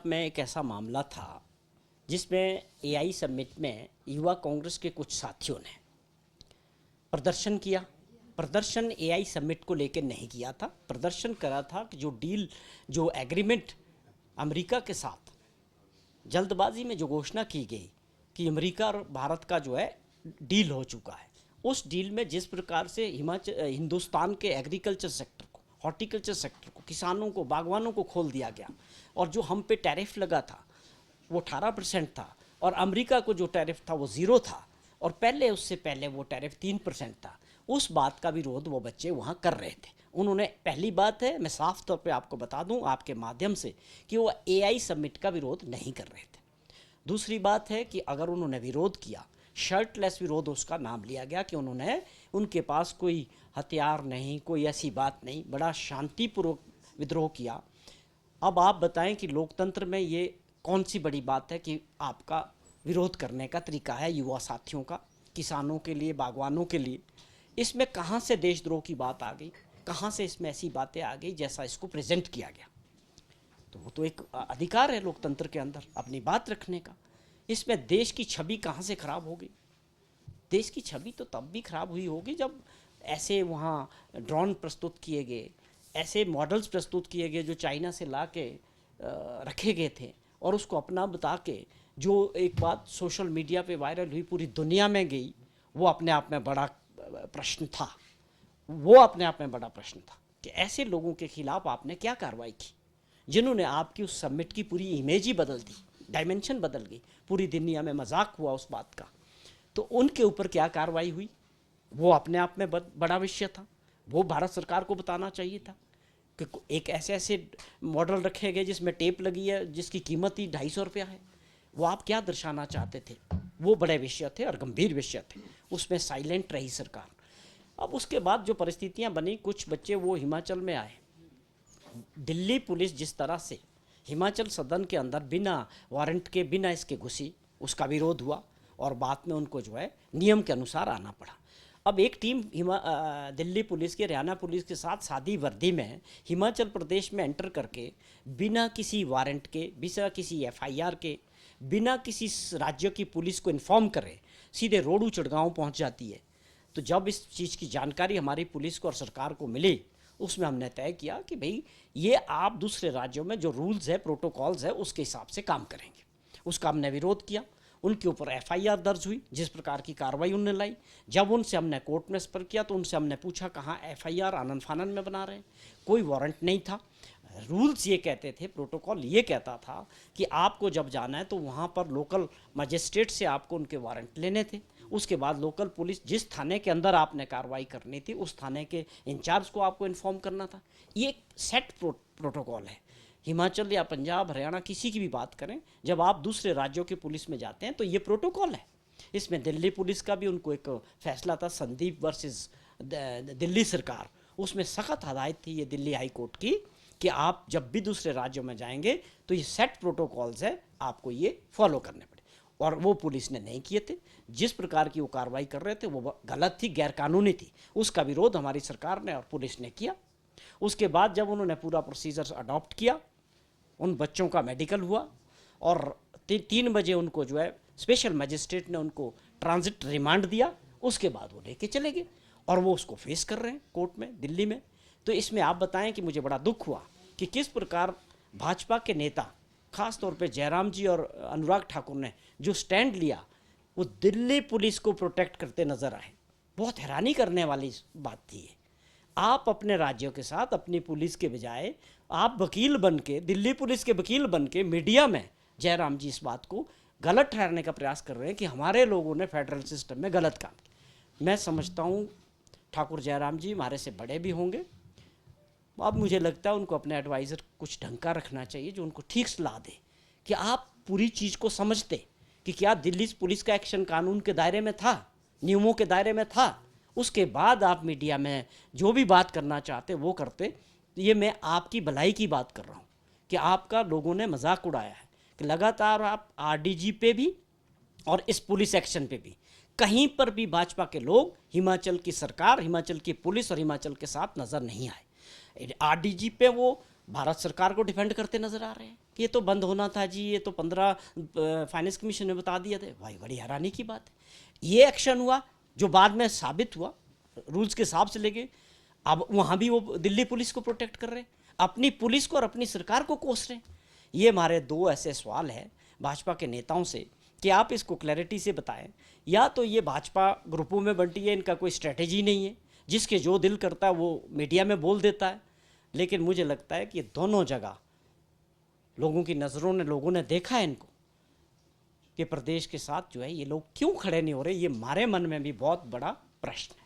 में एक ऐसा मामला था जिसमें एआई समिट में युवा कांग्रेस के कुछ साथियों ने प्रदर्शन किया। प्रदर्शन एआई समिट को लेकर नहीं किया था, प्रदर्शन करा था कि जो एग्रीमेंट अमेरिका के साथ जल्दबाजी में जो घोषणा की गई कि अमेरिका और भारत का जो है डील हो चुका है, उस डील में जिस प्रकार से हिंदुस्तान के एग्रीकल्चर सेक्टर को, हॉर्टिकल्चर सेक्टर को, किसानों को, बागवानों को खोल दिया गया, और जो हम पे टैरिफ लगा था वो 18% था और अमेरिका को जो टैरिफ था वो 0 था, और उससे पहले वो टैरिफ 3% था। उस बात का विरोध वो बच्चे वहाँ कर रहे थे। उन्होंने, पहली बात है, मैं साफ तौर पे आपको बता दूं आपके माध्यम से कि वो एआई समिट का विरोध नहीं कर रहे थे। दूसरी बात है कि अगर उन्होंने विरोध किया, शर्टलेस विरोध उसका नाम लिया गया कि उनके पास कोई हथियार नहीं, कोई ऐसी बात नहीं, बड़ा शांतिपूर्वक विद्रोह किया। अब आप बताएं कि लोकतंत्र में ये कौन सी बड़ी बात है कि आपका विरोध करने का तरीका है युवा साथियों का, किसानों के लिए, बागवानों के लिए। इसमें कहाँ से देशद्रोह की बात आ गई, कहाँ से इसमें ऐसी बातें आ गई जैसा इसको प्रेजेंट किया गया? तो वो तो एक अधिकार है लोकतंत्र के अंदर अपनी बात रखने का। इसमें देश की छवि कहाँ से खराब हो गई? देश की छवि तो तब भी खराब हुई होगी जब ऐसे वहाँ ड्रोन प्रस्तुत किए गए, ऐसे मॉडल्स प्रस्तुत किए गए जो चाइना से ला के रखे गए थे, और उसको अपना बता के जो एक बात सोशल मीडिया पे वायरल हुई, पूरी दुनिया में गई, वो अपने आप में बड़ा प्रश्न था। वो अपने आप में बड़ा प्रश्न था कि ऐसे लोगों के खिलाफ आपने क्या कार्रवाई की जिन्होंने आपकी उस समिट की पूरी इमेज ही बदल दी, डायमेंशन बदल गई, पूरी दुनिया में मजाक हुआ उस बात का। तो उनके ऊपर क्या कार्रवाई हुई, वो अपने आप में बड़ा विषय था। वो भारत सरकार को बताना चाहिए था कि एक ऐसे मॉडल रखे गए जिसमें टेप लगी है जिसकी कीमत ही 250 रुपया है। वो आप क्या दर्शाना चाहते थे? वो बड़े विषय थे और गंभीर विषय थे, उसमें साइलेंट रही सरकार। अब उसके बाद जो परिस्थितियां बनी, कुछ बच्चे वो हिमाचल में आए। दिल्ली पुलिस जिस तरह से हिमाचल सदन के अंदर बिना वारंट के, बिना इसके घुसी, उसका विरोध हुआ और बाद में उनको जो है नियम के अनुसार आना पड़ा। अब एक टीम दिल्ली पुलिस की, हरियाणा पुलिस के साथ सादी वर्दी में हिमाचल प्रदेश में एंटर करके बिना किसी वारंट के, बिना किसी एफआईआर के, बिना किसी राज्य की पुलिस को इन्फॉर्म करे सीधे रोडू चढ़गांव पहुंच जाती है। तो जब इस चीज़ की जानकारी हमारी पुलिस को और सरकार को मिली, उसमें हमने तय किया कि भाई ये आप दूसरे राज्यों में जो रूल्स है, प्रोटोकॉल्स है, उसके हिसाब से काम करेंगे। उसका हमने विरोध किया। उनके ऊपर एफआईआर दर्ज हुई, जिस प्रकार की कार्रवाई उन्होंने लाई। जब उनसे हमने कोर्ट में संपर्क किया तो उनसे हमने पूछा कहाँ एफआईआर आनन फानन में बना रहे हैं, कोई वारंट नहीं था। रूल्स ये कहते थे, प्रोटोकॉल ये कहता था कि आपको जब जाना है तो वहाँ पर लोकल मजिस्ट्रेट से आपको उनके वारंट लेने थे। उसके बाद लोकल पुलिस, जिस थाने के अंदर आपने कार्रवाई करनी थी, उस थाने के इंचार्ज को आपको इन्फॉर्म करना था। ये एक सेट प्रोटोकॉल है। हिमाचल या पंजाब, हरियाणा, किसी की भी बात करें, जब आप दूसरे राज्यों की पुलिस में जाते हैं तो ये प्रोटोकॉल है। इसमें दिल्ली पुलिस का भी उनको एक फैसला था, संदीप वर्सेस दिल्ली सरकार। उसमें सख्त हदायत थी ये दिल्ली हाई कोर्ट की कि आप जब भी दूसरे राज्यों में जाएंगे तो ये सेट प्रोटोकॉल्स है, आपको ये फॉलो करने पड़े। और वो पुलिस ने नहीं किए थे। जिस प्रकार की वो कार्रवाई कर रहे थे वो गलत थी, गैरकानूनी थी। उसका विरोध हमारी सरकार ने और पुलिस ने किया। उसके बाद जब उन्होंने पूरा प्रोसीजर अडॉप्ट किया, उन बच्चों का मेडिकल हुआ और 3 बजे उनको जो है स्पेशल मजिस्ट्रेट ने उनको ट्रांजिट रिमांड दिया। उसके बाद वो लेके चले गए और वो उसको फेस कर रहे हैं कोर्ट में, दिल्ली में। तो इसमें आप बताएं कि मुझे बड़ा दुख हुआ कि किस प्रकार भाजपा के नेता, खास तौर पे जयराम जी और अनुराग ठाकुर ने जो स्टैंड लिया, वो दिल्ली पुलिस को प्रोटेक्ट करते नजर आए। बहुत हैरानी करने वाली बात थी ये। आप अपने राज्यों के साथ अपनी पुलिस के बजाय आप वकील बन के, दिल्ली पुलिस के वकील बन के मीडिया में जयराम जी इस बात को गलत ठहराने का प्रयास कर रहे हैं कि हमारे लोगों ने फेडरल सिस्टम में गलत काम किया। मैं समझता हूँ ठाकुर जयराम जी हमारे से बड़े भी होंगे। अब मुझे लगता है उनको अपने एडवाइज़र कुछ ढंग का रखना चाहिए जो उनको ठीक सलाह दे कि आप पूरी चीज़ को समझते कि क्या दिल्ली पुलिस का एक्शन कानून के दायरे में था, नियमों के दायरे में था। उसके बाद आप मीडिया में जो भी बात करना चाहते वो करते। ये मैं आपकी भलाई की बात कर रहा हूँ कि आपका लोगों ने मजाक उड़ाया है कि लगातार आप आरडीजी पे भी और इस पुलिस एक्शन पे भी, कहीं पर भी भाजपा के लोग, हिमाचल की सरकार, हिमाचल की पुलिस और हिमाचल के साथ नज़र नहीं आए। आरडीजी पे वो भारत सरकार को डिफेंड करते नजर आ रहे हैं, कि ये तो बंद होना था जी, ये तो 15 फाइनेंस कमीशन ने बता दिया था। भाई बड़ी हैरानी की बात है। ये एक्शन हुआ जो बाद में साबित हुआ रूल्स के हिसाब से लेके, अब वहाँ भी वो दिल्ली पुलिस को प्रोटेक्ट कर रहे हैं, अपनी पुलिस को और अपनी सरकार को कोस रहे हैं। ये हमारे दो ऐसे सवाल हैं भाजपा के नेताओं से कि आप इसको क्लैरिटी से बताएं, या तो ये भाजपा ग्रुपों में बंटी है, इनका कोई स्ट्रेटेजी नहीं है, जिसके जो दिल करता है वो मीडिया में बोल देता है। लेकिन मुझे लगता है कि दोनों जगह लोगों की नज़रों ने, लोगों ने देखा है इनको कि प्रदेश के साथ जो है ये लोग क्यों खड़े नहीं हो रहे। ये हमारे मन में भी बहुत बड़ा प्रश्न है।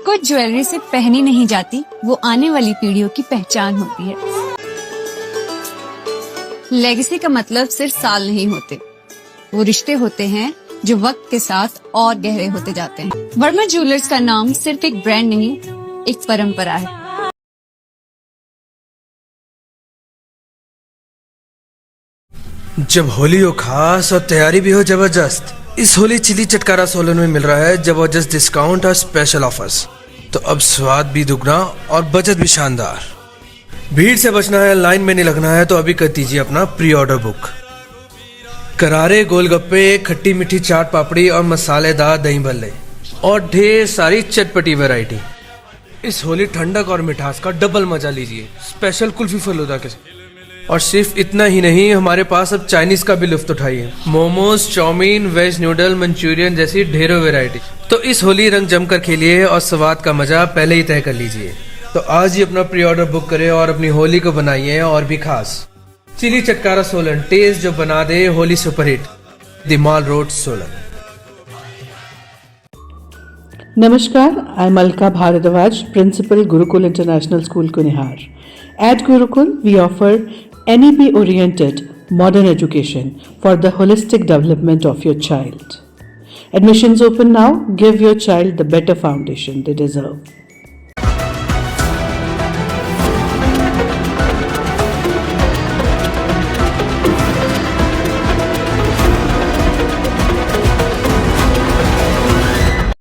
कुछ ज्वेलरी से पहनी नहीं जाती, वो आने वाली पीढ़ियों की पहचान होती है। लेगेसी का मतलब सिर्फ साल नहीं होते, वो रिश्ते होते हैं जो वक्त के साथ और गहरे होते जाते हैं। वर्मा ज्वेलर्स का नाम सिर्फ एक ब्रांड नहीं, एक परंपरा है। जब होली हो खास और तैयारी भी हो जबरदस्त, इस होली चिली चटकारा सोलन में मिल रहा है जबरदस्त डिस्काउंट और स्पेशल ऑफर्स। तो अब स्वाद भी दुगना और बचत भी शानदार। भीड़ से बचना है, लाइन में नहीं लगना है, तो अभी कर दीजिए अपना प्री ऑर्डर बुक। करारे गोलगप्पे, खट्टी मीठी चाट पापड़ी और मसालेदार दही भल्ले और ढेर सारी चटपटी वैरायटी। इस होली ठंडक और मिठास का डबल मजा लीजिए स्पेशल कुल्फी फलूदा के साथ। और सिर्फ इतना ही नहीं, हमारे पास अब चाइनीज का भी लुत्फ उठाइए। Momos, chowmein, veg noodle, manchurian जैसी ढेरों वैरायटी। तो इस होली रंग जमकर खेलिए और स्वाद का मजा पहले ही तय कर लीजिए। तो आज ही अपना प्री ऑर्डर बुक करें और अपनी होली को बनाइए और भी खास। चिली चटकारा सोलन, टेस्ट जो बना दे Holi superhit. The mall road, Solan. Namaskar, I'm Alka Bharadwaj, Principal Gurukul International School, Kunihar. At Gurukul, we offer NEP-oriented modern education for the holistic development of your child. Admissions open now. Give your child the better foundation they deserve.